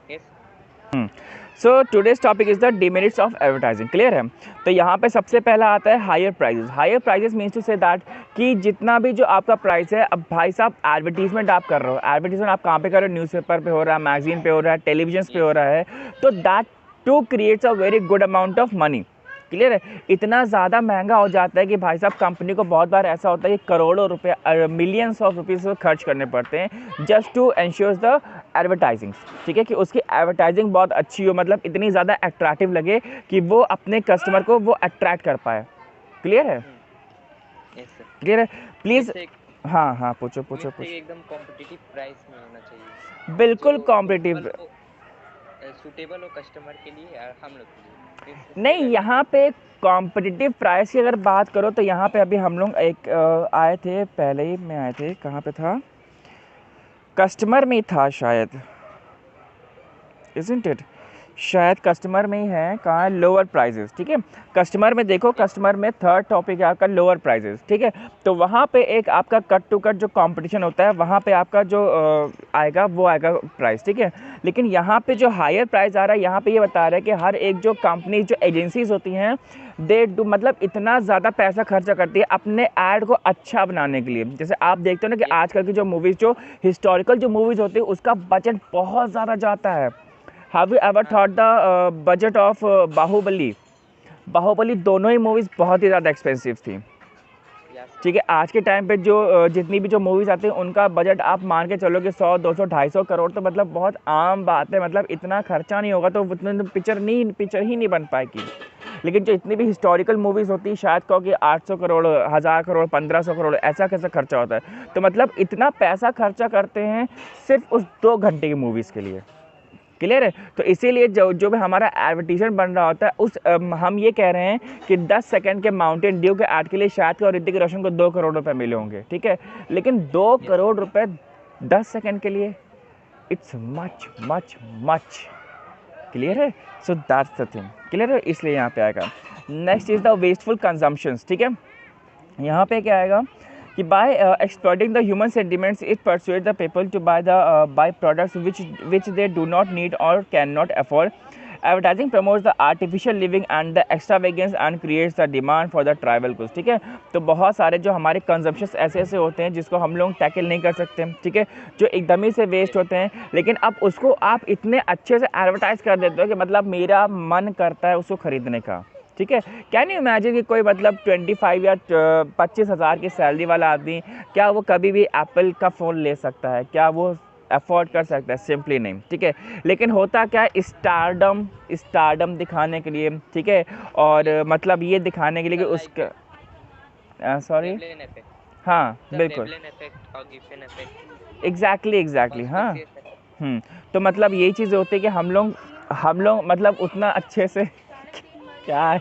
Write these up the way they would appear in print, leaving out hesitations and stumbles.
Yes. So today's topic is the demerits of advertising. Clear है? तो यहाँ पे सबसे पहला आता है higher prices. Higher prices means to say that कि जितना भी जो आपका प्राइस है, अब भाई साहब एडवर्टीजमेंट आप कर रहे हो, एडवर्टीजमेंट आप कहाँ पे कर रहे हो? न्यूज़पेपर पे हो रहा है, मैगजीन पे हो रहा है, टेलीविजन पे हो रहा है, तो that too creates a very good amount of money. Clear है? इतना ज़्यादा महंगा हो जाता है कि भाई साहब कंपनी को बहुत बार ऐसा होता है कि करोड़ों रुपये, मिलियंस ऑफ रुपीज़ खर्च करने पड़ते हैं just to ensure the advertising. ठीक है, कि उसकी एडवर्टाइजिंग बहुत अच्छी हो, मतलब इतनी ज़्यादा अट्रैक्टिव लगे कि वो अपने कस्टमर को वो अट्रैक्ट कर पाए। क्लियर है? Yes sir. क्लियर है? प्लीज़। मिस्टेक हाँ हाँ, पूछो पूछो मिस्टेक पूछो। एकदम कॉम्पिटिटिव प्राइस में होना चाहिए, बिल्कुल जो कॉम्पिटिटिव। सूटेबल हो कस्टमर के लिए और हम लोग के लिए। नहीं, यहाँ पे कॉम्पिटिटिव प्राइस की अगर बात करो तो यहाँ पे अभी हम लोग एक आए थे, पहले ही में आए थे, कहाँ पे था? कस्टमर में ही था शायद, इज़न्ट इट? शायद कस्टमर में ही है। कहाँ है? Lower prices. ठीक है, कस्टमर में देखो, कस्टमर में थर्ड टॉपिक है आपका लोअर प्राइजेस। ठीक है, तो वहाँ पे एक आपका कट टू कट जो कंपटीशन होता है, वहाँ पे आपका जो आएगा वो आएगा प्राइस। ठीक है, लेकिन यहाँ पे जो हायर प्राइस आ रहा है, यहाँ पे ये बता रहा है कि हर एक जो कंपनी, जो एजेंसीज होती हैं, दे डू, मतलब इतना ज़्यादा पैसा खर्चा करती है अपने ऐड को अच्छा बनाने के लिए। जैसे आप देखते हो ना कि आजकल की जो मूवीज़, जो हिस्टोरिकल जो मूवीज़ होती है, उसका बजट बहुत ज़्यादा जाता है। Have you ever thought the budget of Baahubali? Baahubali दोनों ही मूवीज़ बहुत ही ज़्यादा एक्सपेंसिव थी। ठीक है, आज के टाइम पे जो जितनी भी जो मूवीज़ आती हैं, उनका बजट आप मान के चलो कि 100, 200, 250 करोड़, तो मतलब बहुत आम बात है। मतलब इतना खर्चा नहीं होगा तो उतने पिक्चर ही नहीं बन पाएगी। लेकिन जो इतनी भी हिस्टोरिकल मूवीज़ होती है, शायद कहो कि 800 करोड़, 1000 करोड़, 1500 करोड़, ऐसा कैसा खर्चा होता है। तो मतलब इतना पैसा खर्चा करते हैं सिर्फ उस 2 घंटे की मूवीज़ के लिए। क्लियर है? तो इसीलिए जो भी हमारा एडवर्टीजमेंट बन रहा होता है, उस हम ये कह रहे हैं कि 10 सेकंड के माउंटेन ड्यू के ऐड के लिए शायद और ऋतिक रोशन को 2 करोड़ रुपए मिले होंगे। ठीक है, लेकिन 2 करोड़ रुपए 10 सेकंड के लिए, it's much much much. Clear है? So that's the thing. Clear है? इसलिए यहाँ पे आएगा। Next is the wasteful consumptions. ठीक है, यहाँ पे क्या आएगा कि by exploiting the human sentiments it persuade the people to buy products which they do not need और can not afford. Advertising promotes the artificial living and the extravagance and creates the demand for the tribal goods. ठीक है, तो बहुत सारे जो हमारे consumptions ऐसे ऐसे होते हैं जिसको हम लोग टैकल नहीं कर सकते। ठीक है, जो एकदम ही से वेस्ट होते हैं, लेकिन अब उसको आप इतने अच्छे से एडवर्टाइज कर देते हो कि मतलब मेरा मन करता है उसको खरीदने का। ठीक है, कैन यू इमेजिन कि कोई मतलब 25 या 25,000 की सैलरी वाला आदमी, क्या वो कभी भी एप्पल का फ़ोन ले सकता है? क्या वो अफोर्ड कर सकता है? सिंपली नहीं। ठीक है, लेकिन होता क्या है, स्टारडम, स्टारडम दिखाने के लिए। ठीक है, और मतलब ये दिखाने के लिए कि उसका सॉरी, हाँ बिल्कुल, एग्जैक्टली एग्जैक्टली, हाँ। तो मतलब यही चीज़ होती है कि हम लोग मतलब उतना अच्छे से क्या है,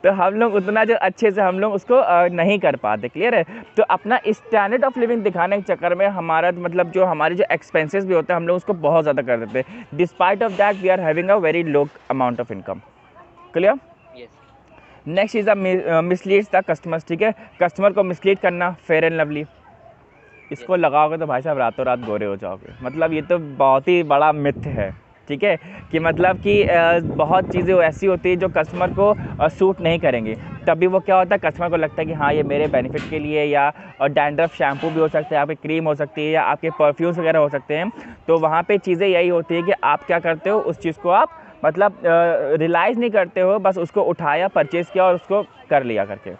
तो हम लोग उतना जो अच्छे से हम लोग उसको नहीं कर पाते। क्लियर है? तो अपना स्टैंडर्ड ऑफ लिविंग दिखाने के चक्कर में हमारा मतलब जो हमारे जो एक्सपेंसेस भी होते हैं, हम लोग उसको बहुत ज़्यादा कर देते हैं। Despite of that we are having a very low amount of income. Clear? Next is the misleads the customers. ठीक है, कस्टमर को मिसलीड करना। फेयर एंड लवली, इसको लगाओगे तो भाई साहब रातों रात गोरे हो जाओगे। मतलब ये तो बहुत ही बड़ा मिथ है। ठीक है, कि मतलब कि बहुत चीज़ें ऐसी होती है जो कस्टमर को सूट नहीं करेंगी, तभी वो क्या होता है, कस्टमर को लगता है कि हाँ ये मेरे बेनिफिट के लिए, या डैंड्रफ शैम्पू भी हो सकता है, आपकी क्रीम हो सकती है, या आपके परफ्यूम्स वगैरह हो सकते हैं। तो वहाँ पे चीज़ें यही होती है कि आप क्या करते हो, उस चीज़ को आप मतलब रियलाइज़ नहीं करते हो, बस उसको उठाया, परचेज़ किया और उसको कर लिया करके।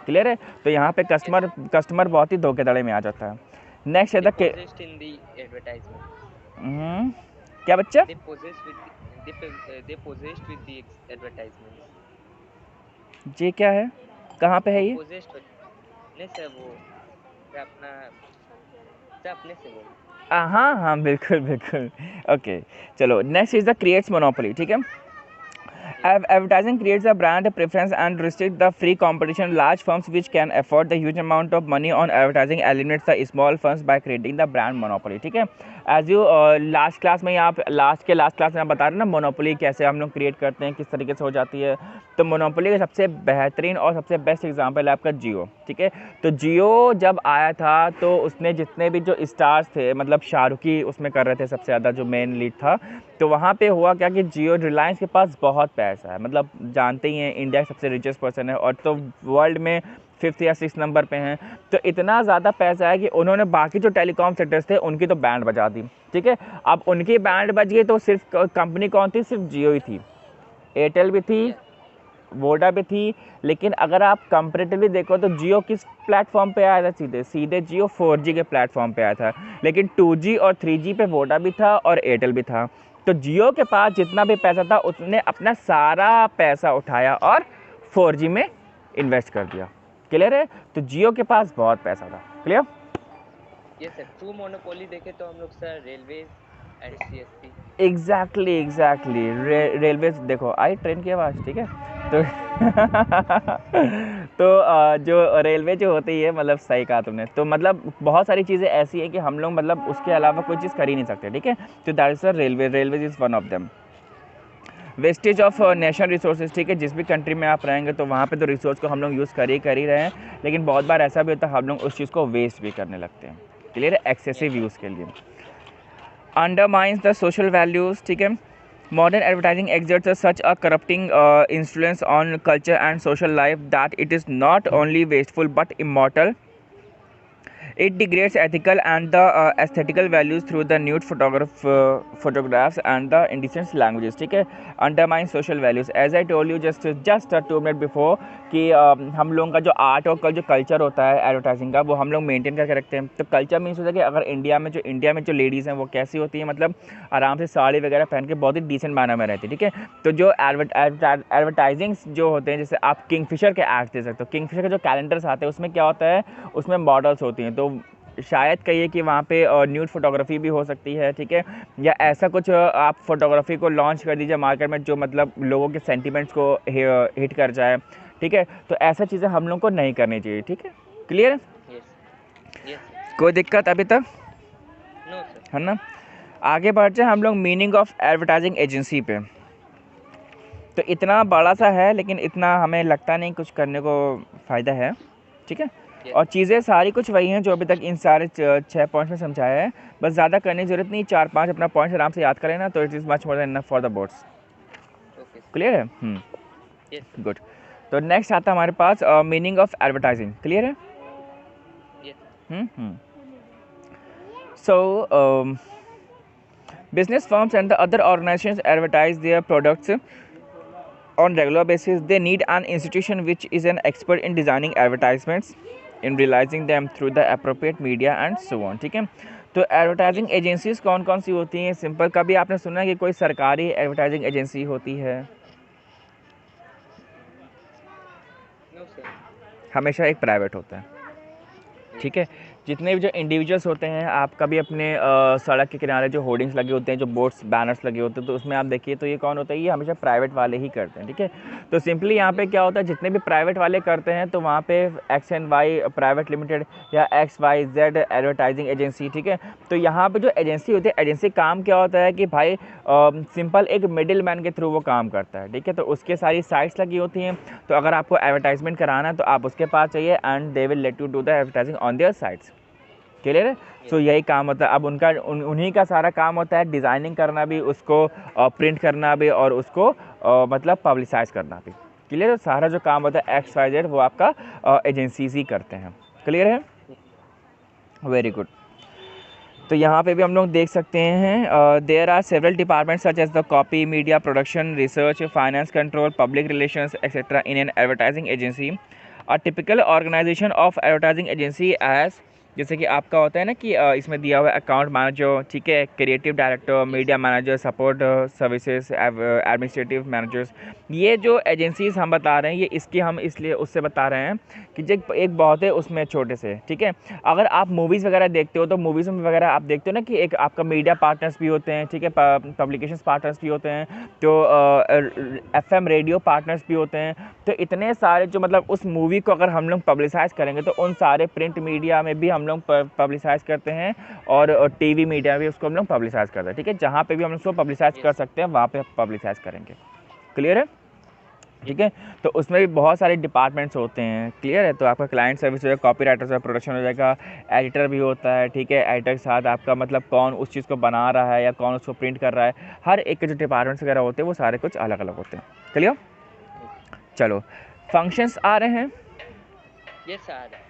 क्लियर है? तो यहाँ पे कस्टमर बहुत ही धोखेधड़ी में आ जाता है। नेक्स्ट है क्या बच्चा? ये क्या है? कहाँ पे है ये? हाँ हाँ, बिल्कुल बिल्कुल। ओके, चलो next is the creates monopoly. ठीक है, advertising creates a brand preference and restricts the free competition. Large firms which can afford the huge amount of money on advertising eliminates the small firms by creating the brand monopoly. ठीक है, as you last class में आप last class में आप बता रहे हैं ना मोनोपोली कैसे हम लोग क्रिएट करते हैं, किस तरीके से हो जाती है। तो मोनोपोली का सबसे बेहतरीन और सबसे बेस्ट एग्जांपल है आपका जियो, ठीक है। तो जियो जब आया था तो उसने जितने भी जो स्टार्स थे, मतलब शाहरुख ही उसमें कर रहे थे सबसे ज़्यादा, जो मेन लीड था। तो वहाँ पे हुआ क्या कि जियो रिलायंस के पास बहुत पैसा है, मतलब जानते ही हैं इंडिया के सबसे रिचेस्ट पर्सन है, और तो वर्ल्ड में 5th या 6th नंबर पे हैं। तो इतना ज़्यादा पैसा है कि उन्होंने बाकी जो टेलीकॉम सेक्टर्स थे उनकी तो बैंड बजा दी, ठीक है। अब उनकी बैंड बज गई तो सिर्फ कंपनी कौन थी? सिर्फ जियो ही थी। एयरटेल भी थी, वोडा भी थी, लेकिन अगर आप कंपेरेटिवली देखो तो जियो किस प्लेटफॉर्म पे आया था? सीधे जियो 4G के प्लेटफॉर्म पे आया था, लेकिन 2G और 3G पे वोडा भी था और एयरटेल भी था। तो जियो के पास जितना भी पैसा था उसने अपना सारा पैसा उठाया और 4G में इन्वेस्ट कर दिया। क्लियर है? तो जियो के पास बहुत पैसा था। Clear? Yes sir, true monopoly देखे तो हम लोग sir railway and CSC. Exactly railway देखो आई ट्रेन की आवाज़, ठीक है। तो तो जो रेलवे जो होती है, मतलब सही कहा तुमने, तो मतलब बहुत सारी चीज़ें ऐसी है कि हम लोग मतलब उसके अलावा कोई चीज़ कर ही नहीं सकते, ठीक है। तो that is railway is one of them. Wastage of national resources, ठीक है। जिस भी कंट्री में आप रहेंगे तो वहाँ पे तो रिसोर्स को हम लोग यूज़ कर ही रहे हैं, लेकिन बहुत बार ऐसा भी होता है हम लोग उस चीज़ को वेस्ट भी करने लगते हैं। क्लियर है? एक्सेसिव यूज़ के लिए। अंडरमाइंस द सोशल वैल्यूज़, ठीक है। Modern advertising exerts such a corrupting influence on culture and social life that it is not only wasteful but immoral. It degrades ethical and the aesthetical values through the nude photographs and the indecent languages, ठीक है। Undermines social values, as I told you just 2 minute before कि हम लोगों का जो art और जो culture होता है एडवर्टाइजिंग का, वो हम लोग मेंटेन करके रखते हैं। तो कल्चर मीन्स होता है कि अगर इंडिया में जो लेडीज़ हैं वो कैसी होती हैं, मतलब आराम से साड़ी वगैरह पहन के बहुत ही डिसेंट मैनर में रहती है, ठीक है। तो जो एडवर्टाइजिंग जो होते हैं, जैसे आप किंगफिशर के एड्स दे सकते हो। किंगफिशर के जो कैलेंडर्स आते हैं उसमें क्या होता है, उसमें मॉडल्स होती हैं। तो शायद कहिए कि वहाँ पे न्यूड फोटोग्राफी भी हो सकती है, ठीक है। या ऐसा कुछ आप फोटोग्राफी को लॉन्च कर दीजिए मार्केट में जो मतलब लोगों के सेंटिमेंट्स को हिट कर जाए, ठीक है। तो ऐसा चीज़ें हम लोग को नहीं करनी चाहिए, ठीक है। क्लियर है? कोई दिक्कत अभी तक? No sir. है ना? आगे बढ़ जाए हम लोग मीनिंग ऑफ एडवर्टाइजिंग एजेंसी पे। तो इतना बड़ा सा है लेकिन इतना हमें लगता नहीं कुछ करने को फ़ायदा है, ठीक है। और चीज़ें सारी कुछ वही हैं जो अभी तक इन सारे 6 पॉइंट्स में समझाया है। बस ज़्यादा करने की ज़रूरत नहीं, 4-5 अपना पॉइंट्स आराम से याद करें ना, तो it is much more than enough for the boards. Clear है? गुड। तो नेक्स्ट आता है हमारे पास मीनिंग ऑफ एडवर्टाइजिंग। क्लियर है? सो business firms and the other organizations advertise their products on regular basis. They need an institution which is an expert in designing advertisements, in realizing them through the appropriate media and so on, ठीक है। तो advertising agencies कौन कौन सी होती हैं? Simple, कभी आपने सुना है कि कोई सरकारी एडवर्टाइजिंग एजेंसी होती है? हमेशा एक प्राइवेट होता है, ठीक है। जितने भी जो इंडिविजुअल्स होते हैं, आप कभी अपने सड़क के किनारे जो होर्डिंग्स लगे होते हैं, जो बोर्ड्स बैनर्स लगे होते हैं, तो उसमें आप देखिए तो ये कौन होता है? ये हमेशा प्राइवेट वाले ही करते हैं, ठीक है। तो सिंपली यहाँ पे क्या होता है, जितने भी प्राइवेट वाले करते हैं तो वहाँ पे XNY प्राइवेट लिमिटेड या XYZ एडवर्टाइजिंग एजेंसी, ठीक है। तो यहाँ पे जो एजेंसी होती है, एजेंसी काम क्या होता है कि भाई सिंपल एक मिडिल मैन के थ्रू वो काम करता है, ठीक है। तो उसके सारी साइट्स लगी होती हैं, तो अगर आपको एडवर्टाइजमेंट कराना है तो आप उसके पास चाहिए and they will let you do the advertising on their sites. Clear है? सो यही काम होता है। अब उनका उन्हीं का सारा काम होता है डिज़ाइनिंग करना भी, उसको प्रिंट करना भी, और उसको मतलब पब्लिसाइज करना भी। क्लियर है? सारा जो काम होता है XYZ वो आपका एजेंसीज ही करते हैं। क्लियर है? Very good. तो यहाँ पे भी हम लोग देख सकते हैं there are several departments such as the copy, media production, research, finance control, public relations etcetera in an advertising agency. A typical organisation of advertising agency as, जैसे कि आपका होता है ना कि इसमें दिया हुआ है अकाउंट मैनेजर, ठीक है, creative director, media manager, support services, administrative managers. ये जो एजेंसीज हम बता रहे हैं ये इसकी हम इसलिए उससे बता रहे हैं कि जो एक बहुत है उसमें छोटे से, ठीक है। अगर आप मूवीज़ वगैरह देखते हो तो मूवीज़ में वगैरह आप देखते हो ना कि एक आपका मीडिया पार्टनर्स भी होते हैं, ठीक है, पब्लिकेशन पार्टनर्स भी होते हैं, तो FM रेडियो पार्टनर्स भी होते हैं। तो इतने सारे जो मतलब उस मूवी को अगर हम लोग पब्लिसाइज करेंगे तो उन सारे प्रिंट मीडिया में भी हम लोग पब्लिसाइज़ करते हैं, और टीवी मीडिया भी उसको हम लोग पब्लिसाइज़ करते हैं, ठीक है। जहाँ पे भी हम लोग उसको पब्लिसाइज़ कर सकते हैं वहाँ पे पब्लिसाइज़ करेंगे। क्लियर है? ठीक है। तो उसमें भी बहुत सारे डिपार्टमेंट्स होते हैं। क्लियर है? तो आपका क्लाइंट सर्विस हो जाएगा, कॉपी राइटर से प्रोडक्शन हो जाएगा, एडिटर भी होता है, ठीक है। एडिटर के साथ आपका मतलब कौन उस चीज़ को बना रहा है या कौन उसको प्रिंट कर रहा है, हर एक के जो डिपार्टमेंट्स वगैरह होते हैं वो सारे कुछ अलग अलग होते हैं। क्लियर? चलो, फंक्शंस आ रहे हैं? यस आ रहा है।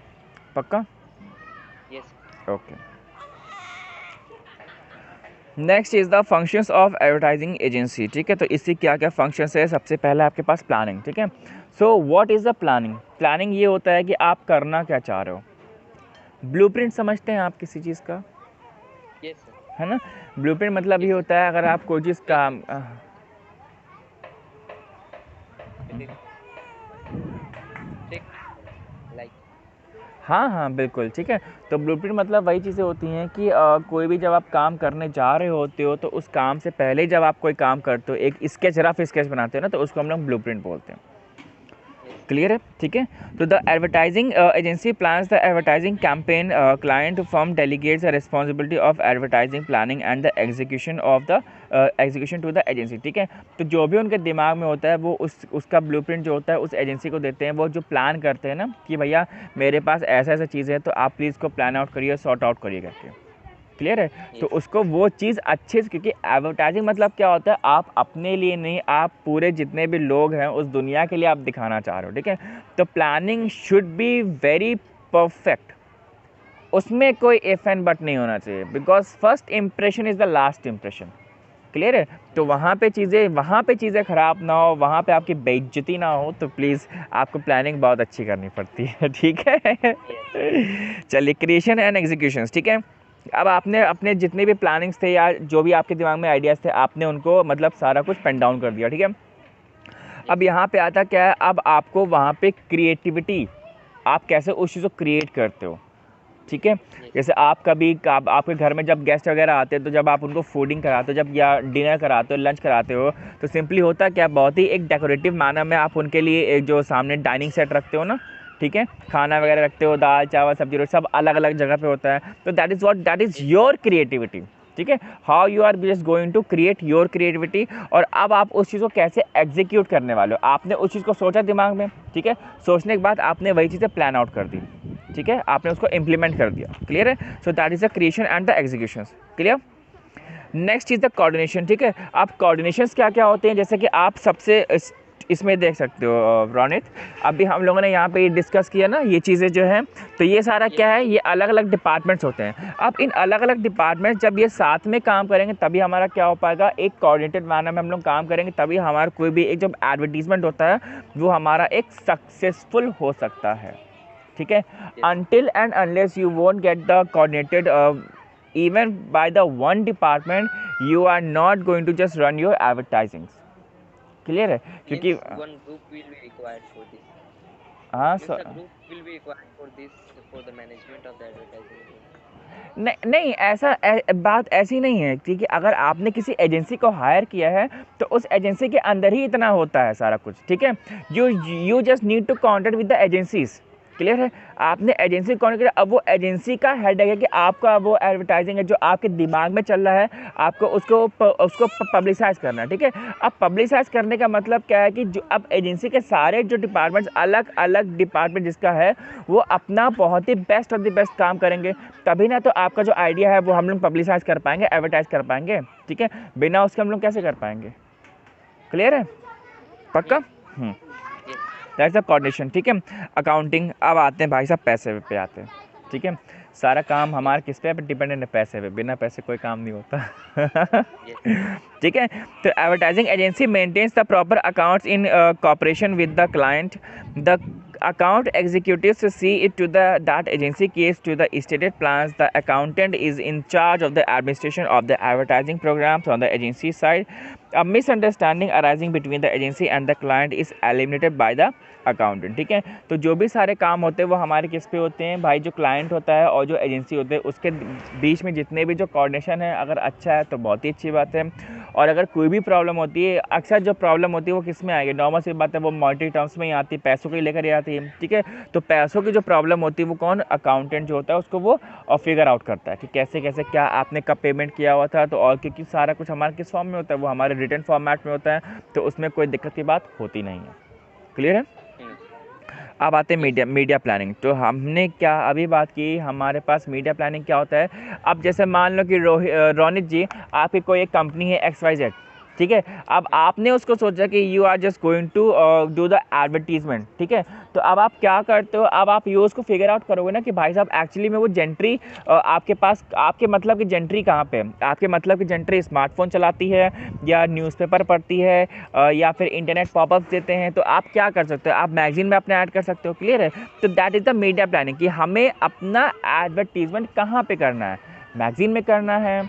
पक्का? Yes. Okay. Next is the functions of advertising agency, ठीक है। तो इससे क्या क्या फंक्शंस है? सबसे पहला आपके पास प्लानिंग, ठीक है। So what is the planning? Planning ये होता है कि आप करना क्या चाह रहे हो। ब्लूप्रिंट समझते हैं आप किसी चीज़ का? Yes sir. है ना? ब्लूप्रिंट मतलब ये Yes. होता है अगर आप कोई चीज़ काम लाइक हाँ, हाँ, बिल्कुल, ठीक है। तो ब्लूप्रिंट मतलब वही चीज़ें होती हैं कि कोई भी जब आप काम करने जा रहे होते हो तो उस काम से पहले जब आप कोई काम करते हो, एक स्केच, रफ स्केच बनाते हो ना, तो उसको हम लोग ब्लूप्रिंट बोलते हैं। क्लियर है? ठीक है। तो the advertising agency plans the advertising campaign, client firm delegates the responsibility of advertising planning and the execution of the execution to the agency, ठीक है। तो जो भी उनके दिमाग में होता है वो उसका ब्लूप्रिंट जो होता है उस एजेंसी को देते हैं। वो जो प्लान करते हैं ना कि भैया मेरे पास ऐसा ऐसा चीज़ है, तो आप प्लीज़ को प्लान आउट करिए, सॉर्ट आउट करिए करके। क्लियर है? तो उसको वो चीज़ अच्छे से, क्योंकि एडवर्टाइजिंग मतलब क्या होता है, आप अपने लिए नहीं, आप पूरे जितने भी लोग हैं उस दुनिया के लिए आप दिखाना चाह रहे हो, ठीक है। तो planning should be very perfect, उसमें कोई इफ एंड बट नहीं होना चाहिए, because first impression is the last impression. Clear है? तो वहाँ पे चीज़ें ख़राब ना हो, वहाँ पे आपकी बेइज्जती ना हो, तो प्लीज़ आपको प्लानिंग बहुत अच्छी करनी पड़ती है, ठीक है। चलिए, क्रिएशन एंड एग्जीक्यूशंस, ठीक है। अब आपने अपने जितने भी प्लानिंग्स थे या जो भी आपके दिमाग में आइडियाज़ थे, आपने उनको मतलब सारा कुछ पेन डाउन कर दिया, ठीक है। अब यहाँ पे आता क्या है, अब आपको वहाँ पे क्रिएटिविटी, आप कैसे उस चीज़ को क्रिएट करते हो, ठीक है। जैसे आप कभी आपके घर में जब गेस्ट वगैरह आते हैं, तो जब आप उनको फूडिंग कराते हो, जब या डिनर कराते हो, लंच कराते हो, तो सिंपली होता क्या, बहुत ही एक डेकोरेटिव मैनर में आप उनके लिए एक जो सामने डाइनिंग सेट रखते हो ना, ठीक है, खाना वगैरह रखते हो, दाल चावल सब्जी रोटी सब अलग अलग जगह पे होता है। तो दैट इज़ योर क्रिएटिविटी, ठीक है। How you are just going to create your creativity. और अब आप उस चीज़ को कैसे एग्जीक्यूट करने वाले हो, आपने उस चीज़ को सोचा दिमाग में, ठीक है। सोचने के बाद आपने वही चीज़ें प्लान आउट कर दी, ठीक है, आपने उसको इम्प्लीमेंट कर दिया। क्लियर है? So that is the creation and the execution. Clear? Next is the coordination, ठीक है। अब कोऑर्डिनेशंस क्या क्या होते हैं, जैसे कि आप सबसे इसमें देख सकते हो रोनित, अभी हम लोगों ने यहाँ पे डिस्कस किया ना ये चीज़ें जो हैं, तो ये सारा क्या है, ये अलग अलग डिपार्टमेंट्स होते हैं। अब इन अलग अलग डिपार्टमेंट्स जब ये साथ में काम करेंगे तभी हमारा क्या हो पाएगा, एक कोऑर्डिनेटेड मैनर में हम लोग काम करेंगे, तभी हमारा कोई भी एक जो एडवर्टीजमेंट होता है वो हमारा एक सक्सेसफुल हो सकता है, ठीक है। Until and unless you won't get the coordinated even by the one department, you are not going to just run your advertising. Clear है? क्योंकि one group will be required for this. हाँ Means a group will be required for this, for the management of the advertising. नहीं ऐसा बात ऐसी नहीं है, क्योंकि अगर आपने किसी एजेंसी को हायर किया है तो उस एजेंसी के अंदर ही इतना होता है सारा कुछ, ठीक है। You just need to contact with the agencies. Clear है? आपने एजेंसी कौन किया, अब वो एजेंसी का हेड है कि आपका वो एडवर्टाइजिंग है जो आपके दिमाग में चल रहा है, आपको उसको पब्लिसाइज करना है, ठीक है। अब पब्लिसाइज करने का मतलब क्या है कि जो अब एजेंसी के सारे जो डिपार्टमेंट्स, अलग अलग डिपार्टमेंट जिसका है, वो अपना बहुत ही बेस्ट ऑफ द बेस्ट काम करेंगे, तभी ना तो आपका जो आइडिया है वो हम लोग पब्लिसाइज कर पाएंगे, एडवर्टाइज कर पाएंगे, ठीक है। बिना उसके हम लोग कैसे कर पाएंगे? क्लियर है? पक्का? दैट्स द कोऑर्डिनेशन, ठीक है। अकाउंटिंग, अब आते हैं भाई साहब पैसे पे आते हैं, ठीक है। सारा काम हमारे किस पे डिपेंडेंट है? पैसे पे। बिना पैसे कोई काम नहीं होता। ठीक है। तो advertising agency maintains the proper accounts in cooperation with the client. The account executives see it to that agency keys to the stated plans. The accountant is in charge of the administration of the advertising programs on the agency side. A misunderstanding arising between the agency and the client is eliminated by the accountant. ठीक है, तो जो भी सारे काम होते हैं वो हमारे किस पे होते हैं भाई, जो क्लाइंट होता है और जो एजेंसी होते हैं उसके बीच में जितने भी जो कोऑर्डिनेशन है अगर अच्छा है तो बहुत ही अच्छी बात है। और अगर कोई भी प्रॉब्लम होती है, अक्सर जो प्रॉब्लम होती है वो किस में आएगी, नॉर्मल सी बात है, वो मॉनेटरी टर्म्स में ही आती है, पैसों को लेकर ही आती है। ठीक है, तो पैसों की जो प्रॉब्लम होती है वो कौन, अकाउंटेंट जो होता है उसको वो फिगर आउट करता है कि कैसे कैसे क्या आपने कब पेमेंट किया हुआ था। तो और क्योंकि सारा कुछ हमारे किस फॉर्म में होता है, वो हमारे रिटन फॉर्मेट में होता है, तो उसमें कोई दिक्कत की बात होती नहीं है। क्लियर है। अब आते हैं मीडिया प्लानिंग। तो हमने क्या अभी बात की, हमारे पास मीडिया प्लानिंग क्या होता है। अब जैसे मान लो कि रोनित जी, आपकी कोई एक कंपनी है XYZ, ठीक है, अब आपने उसको सोचा कि you are just going to do the advertisement. ठीक है, तो अब आप क्या करते हो, अब आप यूज़ को फिगर आउट करोगे ना कि भाई साहब एक्चुअली में वो जेंट्री आपके पास, आपके मतलब की जेंट्री कहाँ पे है, आपके मतलब की जेंट्री स्मार्टफोन चलाती है या न्यूज़पेपर पढ़ती है या फिर इंटरनेट पॉपअप देते हैं। तो आप क्या कर सकते हो, आप मैगजीन में अपने ऐड कर सकते हो। क्लियर है। तो that is the media planning कि हमें अपना एडवर्टीजमेंट कहाँ पे करना है, मैगजीन में करना है,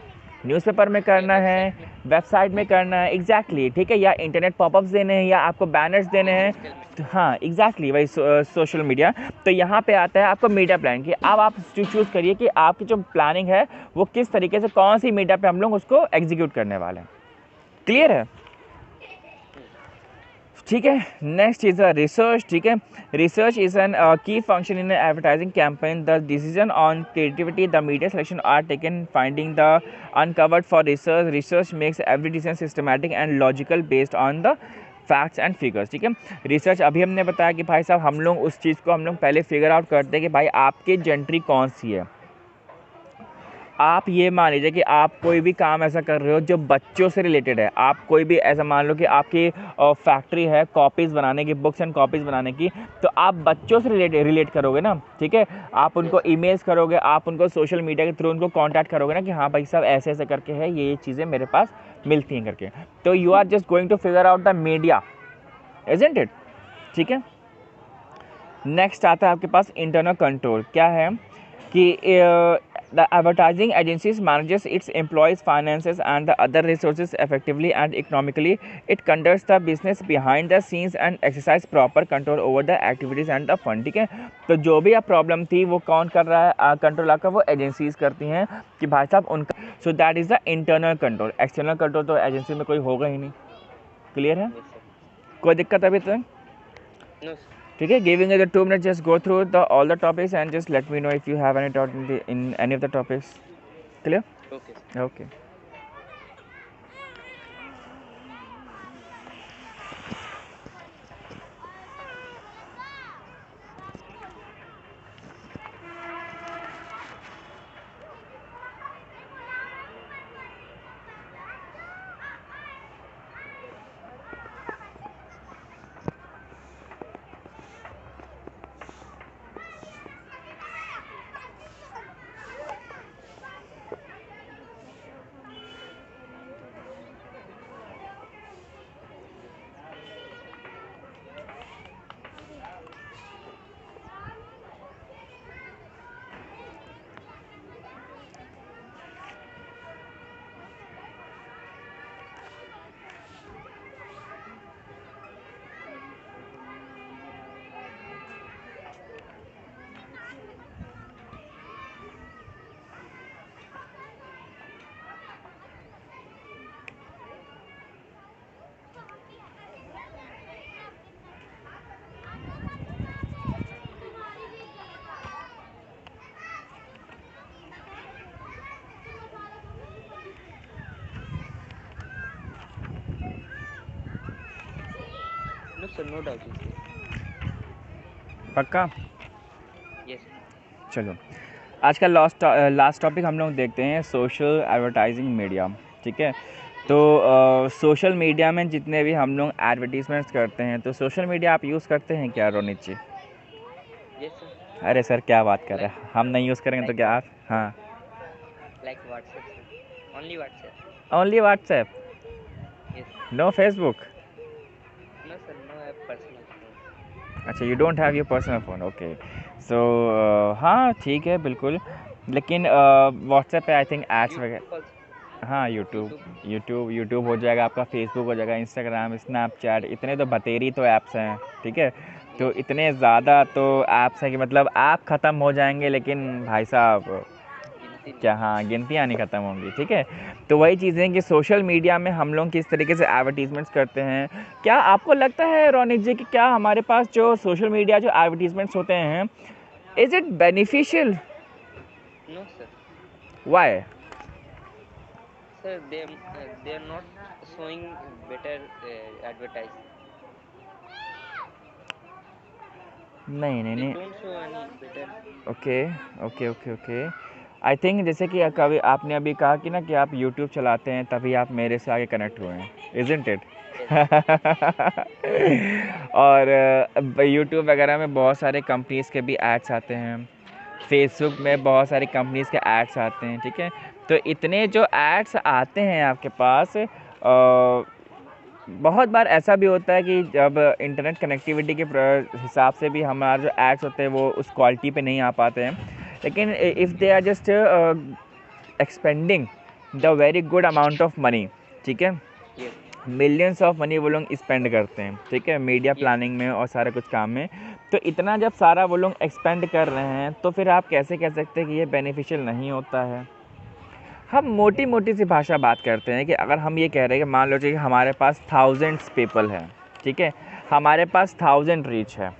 न्यूज़पेपर में करना है, वेबसाइट में करना है। एग्जैक्टली ठीक है, या इंटरनेट पॉपअप्स देने हैं या आपको बैनर्स देने हैं। तो हाँ एग्जैक्टली वही सोशल मीडिया। तो यहाँ पे आता है आपको मीडिया प्लान कि अब आप चूज़ करिए कि आपकी जो प्लानिंग है वो किस तरीके से, कौन सी मीडिया पे हम लोग उसको एग्जीक्यूट करने वाले हैं। क्लियर है। ठीक है, नेक्स्ट इज अ रिसर्च। ठीक है, research is an key function in advertising campaign. The decision on creativity the media selection are taken finding the uncovered for research. Research makes every decision systematic and logical based on the facts and figures. ठीक है, research अभी हमने बताया कि भाई साहब हम लोग उस चीज़ को हम लोग पहले फिगर आउट करते हैं कि भाई आपकी जेंट्री कौन सी है। आप ये मान लीजिए कि आप कोई भी काम ऐसा कर रहे हो जो बच्चों से रिलेटेड है। आप कोई भी ऐसा मान लो कि आपकी फैक्ट्री है कॉपीज़ बनाने की, बुक्स एंड कॉपीज़ बनाने की, तो आप बच्चों से रिलेट करोगे ना। ठीक है, आप उनको ईमेल्स करोगे, आप उनको सोशल मीडिया के थ्रू उनको कांटेक्ट करोगे ना कि हाँ भाई साहब ऐसे ऐसे करके है, ये चीज़ें मेरे पास मिलती हैं करके। तो you are just going to figure out the media, isn't it. ठीक है, नेक्स्ट आता है आपके पास इंटरनल कंट्रोल। क्या है कि the advertising agencies manages its employees finances and the other resources effectively and economically. It conducts the business behind the scenes and exercise proper control over the activities and the fund। ठीक है, तो जो भी अब problem थी वो कौन कर रहा है, कंट्रोल आपका वो एजेंसीज करती हैं कि भाई साहब उनका। So that is the internal control. External control तो एजेंसी में कोई होगा ही नहीं। क्लियर है, कोई दिक्कत अभी तक? ठीक है, giving you the 2 minutes, just go through all the topics and just let me know if you have any doubt in any of the topics. Clear? Okay. No sir, no doubt. पक्का? Yes. चलो, आज का last topic हम लोग देखते हैं social advertising media. ठीक है, तो सोशल मीडिया में जितने भी हम लोग एडवर्टीजमेंट्स करते हैं, तो सोशल मीडिया आप यूज़ करते हैं क्या रोनित जी? Yes sir. अरे सर क्या बात कर रहे हैं, हम नहीं यूज़ करेंगे तो क्या आप? हाँ, Like WhatsApp sir. Only WhatsApp. Only WhatsApp, Yes. No Facebook? No sir, no I have personal phone. अच्छा, you don't have your personal phone. Okay, so हाँ ठीक है बिल्कुल, लेकिन व्हाट्सएप पे आई थिंक एड्स वगैरह। YouTube also. हाँ, YouTube YouTube. YouTube YouTube हो जाएगा आपका, फेसबुक हो जाएगा, इंस्टाग्राम, स्नैपचैट, इतने तो बतेरी तो ऐप्स हैं, ठीक है? तो यस। इतने ज़्यादा तो ऐप्स हैं कि मतलब ऐप ख़त्म हो जाएंगे, लेकिन भाई साहब गिनती नहीं क्या, है। हाँ, गिनतियाँ नहीं ख़त्म होंगी, ठीक है? तो वही चीज़ें हैं कि सोशल मीडिया में हम लोग किस तरीके से एडवर्टीज़मेंट्स करते हैं। क्या आपको लगता है रौनिक जी कि क्या हमारे पास जो सोशल मीडिया जो एडवर्टीज़मेंट्स होते हैं, is it beneficial? No sir. Why? Sir they are not showing better advertise. नहीं, नहीं, They नहीं। don't show any better. Okay, okay, okay, okay. I think जैसे कि कभी आपने अभी कहा कि ना कि आप यूट्यूब चलाते हैं तभी आप मेरे से आगे कनेक्ट हुए हैं, इज़न्ट इट? Yes. और यूट्यूब वगैरह में बहुत सारे कंपनीज़ के भी एड्स आते हैं, फेसबुक में बहुत सारी कंपनीज़ के एड्स आते हैं, ठीक है? तो इतने जो एड्स आते हैं आपके पास, बहुत बार ऐसा भी होता है कि जब इंटरनेट कनेक्टिविटी के हिसाब से भी हमारे जो एड्स होते हैं वो उस क्वालिटी पे नहीं आ पाते हैं, लेकिन if they are just expending the very good amount of money, ठीक है? Yes. मिलियंस ऑफ मनी वो लोग स्पेंड करते हैं, ठीक है, मीडिया Yes. प्लानिंग में और सारे कुछ काम में। तो इतना जब सारा वो लोग एक्सपेंड कर रहे हैं तो फिर आप कैसे कह सकते हैं कि ये बेनिफिशियल नहीं होता है? हम मोटी मोटी सी भाषा बात करते हैं कि अगर हम ये कह रहे हैं कि मान लो कि हमारे पास थाउजेंड्स पीपल हैं, ठीक है, हमारे पास 1000 रीच है,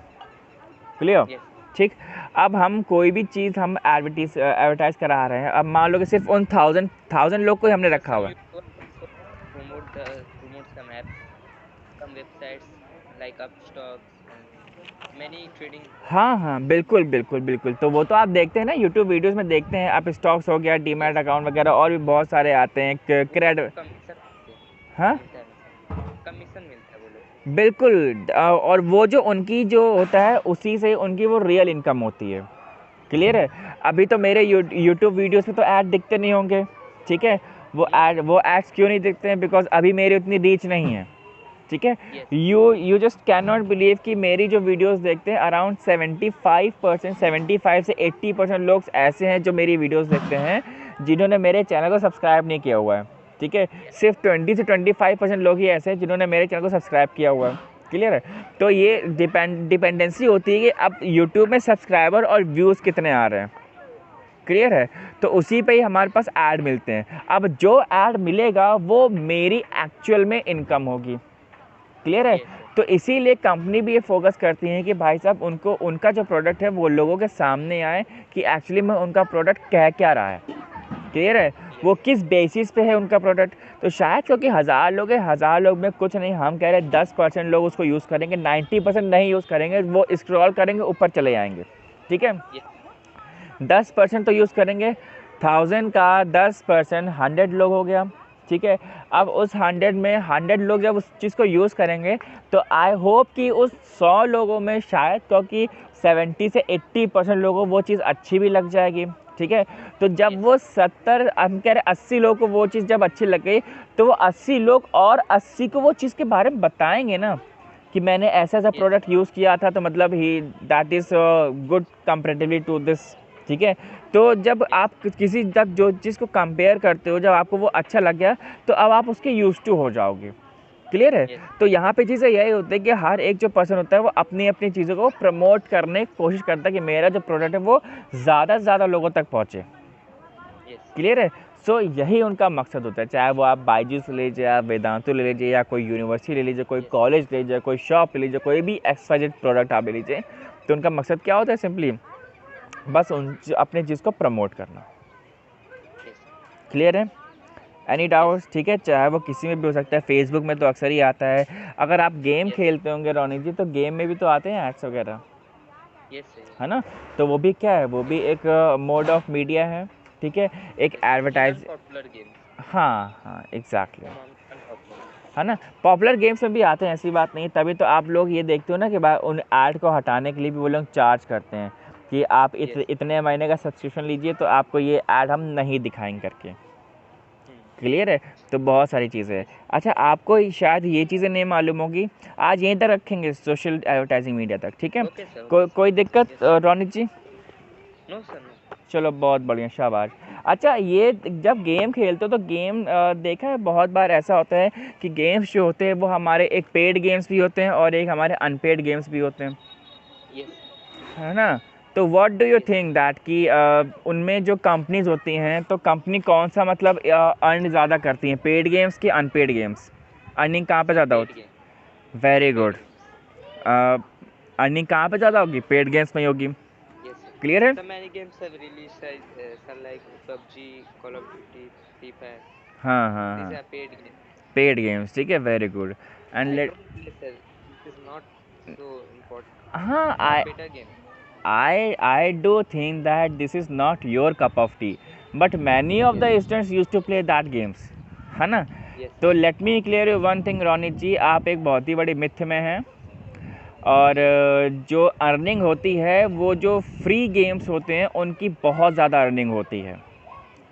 क्लियर? Yes. ठीक। अब हम कोई भी चीज़ हम एडवर्टाइज़ करा रहे हैं, अब मान लो कि सिर्फ उन थाउजेंड लोग को ही हमने रखा Some हुआ है। YouTubers also promote some apps, some websites like Upstocks and many trading. हाँ, हाँ, बिल्कुल, बिल्कुल, बिल्कुल। तो वो तो आप देखते हैं ना, यूट्यूब वीडियोज़ में देखते हैं आप, स्टॉक्स हो गया, डीमैट Yes. अकाउंट वगैरह और भी बहुत सारे आते हैं, क वो क्रेड। कमीशन मिलते हैं, हाँ? मिलता है हमेशा, कमीशन मिलता है वो लोग को। बिल्कुल। और वो जो उनकी जो होता है उसी से उनकी वो रियल इनकम होती है, क्लियर है? अभी तो मेरे यूट्यूब वीडियोज़ पे तो ऐड दिखते नहीं होंगे, ठीक है? Yes. वो एड्स क्यों नहीं दिखते हैं? बिकॉज़ अभी मेरी उतनी रीच नहीं है, ठीक है? Yes. You just can not believe कि मेरी जो वीडियोज़ देखते हैं अराउंड 75%, 75 से 80% लोग ऐसे हैं जो मेरी वीडियोज़ देखते हैं, जिन्होंने मेरे चैनल को सब्सक्राइब नहीं किया हुआ है, ठीक है? सिर्फ 20 से 25% लोग ही ऐसे हैं जिन्होंने मेरे चैनल को सब्सक्राइब किया हुआ है, क्लियर है? तो ये डिपेंडेंसी होती है कि अब यूट्यूब में सब्सक्राइबर और व्यूज़ कितने आ रहे हैं, क्लियर है? तो उसी पे ही हमारे पास ऐड मिलते हैं। अब जो ऐड मिलेगा वो मेरी एक्चुअल में इनकम होगी, क्लियर है? Yes, sir. तो इसीलिए कंपनी भी ये फोकस करती है कि भाई साहब उनको उनका जो प्रोडक्ट है वो लोगों के सामने आए कि एक्चुअली में उनका प्रोडक्ट कह क्या रहा है, क्लियर है? वो किस बेसिस पे है उनका प्रोडक्ट। तो शायद क्योंकि 1000 लोग हैं, 1000 लोग में कुछ नहीं, हम कह रहे हैं 10% लोग उसको यूज़ करेंगे, 90% नहीं यूज़ करेंगे, वो स्क्रॉल करेंगे ऊपर चले जाएंगे, ठीक है? Yes. 10% तो यूज़ करेंगे, 1000 का 10% 100 लोग हो गया, ठीक है? अब उस 100 में 100 लोग जब उस चीज़ को यूज़ करेंगे तो आई होप कि उस 100 लोगों में शायद क्योंकि 70 से 80% लोगों को वो चीज़ अच्छी भी लग जाएगी, ठीक है? तो जब वो 70, हम कह रहे 80 लोगों को वो चीज़ जब अच्छी लग गई तो वो 80 लोग और 80 को वो चीज़ के बारे में बताएंगे ना कि मैंने ऐसा प्रोडक्ट यूज़ किया था, तो मतलब he that is good comparatively to this, ठीक है? तो जब आप किसी जब जो चीज़ को कंपेयर करते हो, जब आपको वो अच्छा लग गया तो अब आप उसके यूज़ टू हो जाओगे, क्लियर है? Yes. तो यहाँ पे चीज़ें यही होती है कि हर एक जो पर्सन होता है वो अपनी अपनी चीज़ों को प्रमोट करने की कोशिश करता है कि मेरा जो प्रोडक्ट है वो ज़्यादा से ज़्यादा लोगों तक पहुँचे, Yes. क्लियर है? सो यही उनका मकसद होता है, चाहे वो आप बायजूस ले लीजिए, आप वेदांतु ले लीजिए, या कोई यूनिवर्सिटी ले लीजिए, कोई Yes. कॉलेज ले लीजिए, कोई शॉप ले लीजिए, कोई भी एक्सवाइजेड प्रोडक्ट आप ले लीजिए, तो उनका मकसद क्या होता है? सिंपली बस अपनी चीज़ को प्रमोट करना, Yes. क्लियर है? Any doubts? ठीक है, चाहे वो किसी में भी हो सकता है, फेसबुक में तो अक्सर ही आता है। अगर आप गेम Yes. खेलते होंगे रौनिक जी, तो गेम में भी तो आते हैं एड्स वगैरह, Yes, sir. है ना? तो वो भी क्या है, वो भी एक मोड ऑफ मीडिया है, ठीक है? एक Yes. Advertise, Even popular games. हाँ, हाँ, एग्जैक्टली, Unpopular. है ना? पॉपुलर गेम्स में भी आते हैं, ऐसी बात नहीं। तभी तो आप लोग ये देखते हो ना कि उन ऐड को हटाने के लिए भी वो लोग चार्ज करते हैं कि आप Yes. इतने महीने का सब्सक्रिप्शन लीजिए तो आपको ये ऐड हम नहीं दिखाएंगे करके, क्लियर है? तो बहुत सारी चीज़ें हैं। अच्छा, आपको शायद ये चीज़ें नहीं मालूम होगी, आज यहीं तक रखेंगे सोशल एडवर्टाइजिंग मीडिया तक, ठीक है? Okay, sir. Okay, sir. कोई दिक्कत Yes. रौनिक जी? No, sir. No. चलो, बहुत बढ़िया, शाबाश। अच्छा, ये जब गेम खेलते हो तो गेम देखा है बहुत बार ऐसा होता है कि गेम्स जो होते हैं वो हमारे एक पेड गेम्स भी होते हैं और एक हमारे अनपेड गेम्स भी होते हैं, यस है ना? तो what do you yes think that कि उनमें जो कंपनीज होती हैं तो कंपनी कौन सा मतलब अर्न ज़्यादा करती हैं, पेड गेम्स की अनपेड गेम्स? अर्निंग कहाँ पे ज़्यादा पेड होती? Game very paid good. Games earning कहाँ पे ज़्यादा होगी? पेड गेम्स में ही होगी। yes sir. क्लियर है? So many games have released some like PUBG, Call of Duty, Free Fire. हाँ हाँ These हाँ, are paid games. Paid games, ठीक है, very good. And I let don't believe sir. This is not so important. हाँ, There are better games. I do think that this is not your cup of tea, but many of Yes, the students used to play that games, है ना? yes, तो let me clear you one thing Ronit ji, आप एक बहुत ही बड़ी myth में हैं। और yes. जो अर्निंग होती है वो जो फ्री गेम्स होते हैं उनकी बहुत ज़्यादा अर्निंग होती है,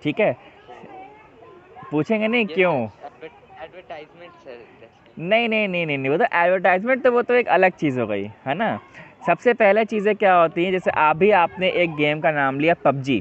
ठीक है? Oh, पूछेंगे नहीं yes क्यों? sir. Advertisement sir. That's why. नहीं नहीं नहीं नहीं नहीं, वो तो एडवर्टाइजमेंट, तो वो तो एक अलग चीज़ हो गई, है ना? सबसे पहले चीज़ें क्या होती हैं, जैसे अभी आपने एक गेम का नाम लिया पबजी,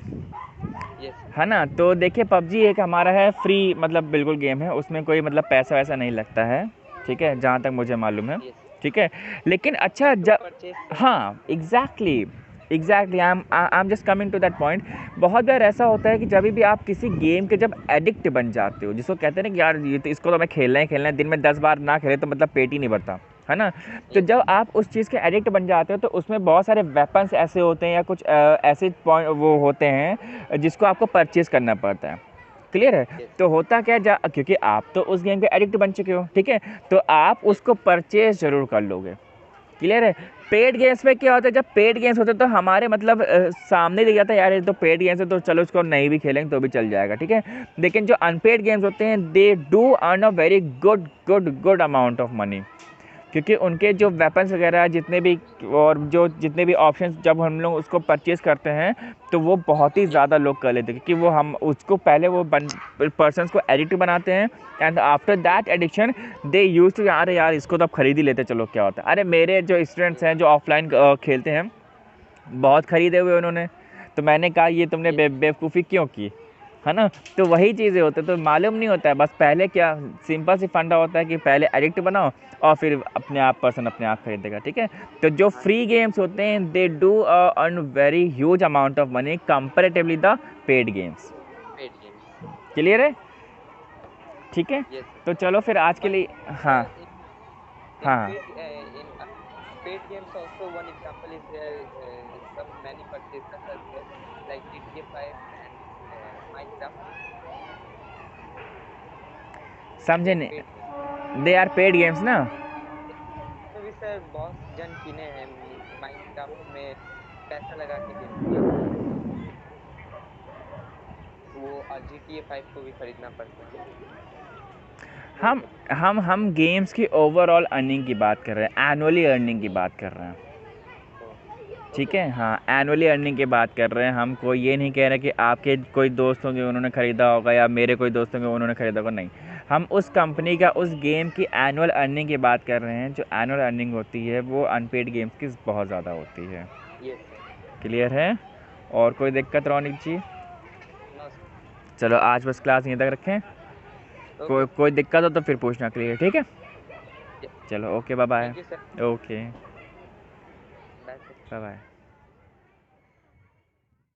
Yes sir. है ना? तो देखिए पबजी एक हमारा है फ्री, मतलब बिल्कुल गेम है, उसमें कोई मतलब पैसा वैसा नहीं लगता है, ठीक है, जहाँ तक मुझे मालूम है, Yes. ठीक है। लेकिन अच्छा Free to जब, purchase sir. हाँ exactly exactly, I am just coming to that point. बहुत बार ऐसा होता है कि जब भी आप किसी गेम के जब एडिक्ट बन जाते हो, जिसको कहते हैं ना कि यार ये तो, इसको तो मैं खेलना ही खेलना है, दिन में 10 बार ना खेले तो मतलब पेट ही नहीं भरता, है ना? तो Yes. जब आप उस चीज़ के एडिक्ट बन जाते हो तो उसमें बहुत सारे वेपन्स ऐसे होते हैं या कुछ ऐसे पॉइंट वो होते हैं जिसको आपको परचेज़ करना पड़ता है। क्लियर है? Yes. तो होता क्या, जा क्योंकि आप तो उस गेम के एडिक्ट बन चुके हो, ठीक है? तो आप Yes. उसको परचेज़ ज़रूर कर लोगे। क्लियर है? पेड गेम्स में क्या होता है, जब पेड गेम्स होते हैं तो हमारे मतलब सामने दिख जाता है यार ये तो पेड गेम्स है, तो चलो इसको नहीं भी खेलेंगे तो भी चल जाएगा, ठीक है? लेकिन जो अनपेड गेम्स होते हैं they do earn a very good good good amount of money, क्योंकि उनके जो वेपन्स वगैरह जितने भी और जो जितने भी ऑप्शंस जब हम लोग उसको परचेज़ करते हैं तो वो बहुत ही Yes. ज़्यादा लोग कर लेते हैं, क्योंकि वो हम उसको पहले वो पर्सनस को एडिक्ट बनाते हैं, and after that addiction they use to, यार यार इसको तो अब खरीद ही लेते, चलो क्या होता है। अरे मेरे जो स्टूडेंट्स हैं जो ऑफलाइन खेलते हैं, बहुत खरीदे हुए उन्होंने, तो मैंने कहा ये तुमने Yes. बेवकूफ़ी क्यों की, है ना? तो वही चीज़ें होती हैं, तो मालूम नहीं होता है, बस पहले क्या सिंपल सी फंडा होता है कि पहले एडिक्ट बनाओ और फिर अपने आप पर्सन अपने आप खरीदेगा, ठीक है? तो जो फ्री गेम्स होते हैं they do earn very huge amount of money comparatively the paid games. Paid games. Clear है? ठीक है, Yes sir. तो चलो फिर आज के But लिए, हाँ sir, in हाँ paid games also one example is there. Some many purchasers are there like GTA 5 and Minecraft. They समझे are paid games. नहीं, दे आर पेड गेम्स ना? इसमें भी सर बहुत जन किने हैं माइनक्राफ्ट में पैसा लगा के गेम किए हैं वो GTA 5 को भी खरीदना पड़ता है वो हम हम गेम्स की ओवरऑल अर्निंग की बात कर रहे हैं, एनुअली अर्निंग की बात कर रहे हैं, ठीक ओके है? हाँ, एनुअली अर्निंग की बात कर रहे हैं हम, कोई ये नहीं कह रहे कि आपके कोई दोस्त होंगे उन्होंने ख़रीदा होगा या मेरे कोई दोस्त होंगे उन्होंने ख़रीदा होगा, नहीं। हम उस कंपनी का उस गेम की एनुअल अर्निंग की बात कर रहे हैं, जो एनुअल अर्निंग होती है वो अनपेड गेम्स की बहुत ज़्यादा होती है। यस सर क्लियर है? और कोई दिक्कत रौनिक जी? नो चलो आज बस क्लास यहीं तक रखें, ओके कोई दिक्कत हो तो फिर पूछना, क्लियर, ठीक है? यस चलो okay, bye bye. Thank you sir okay, bye sir bye bye.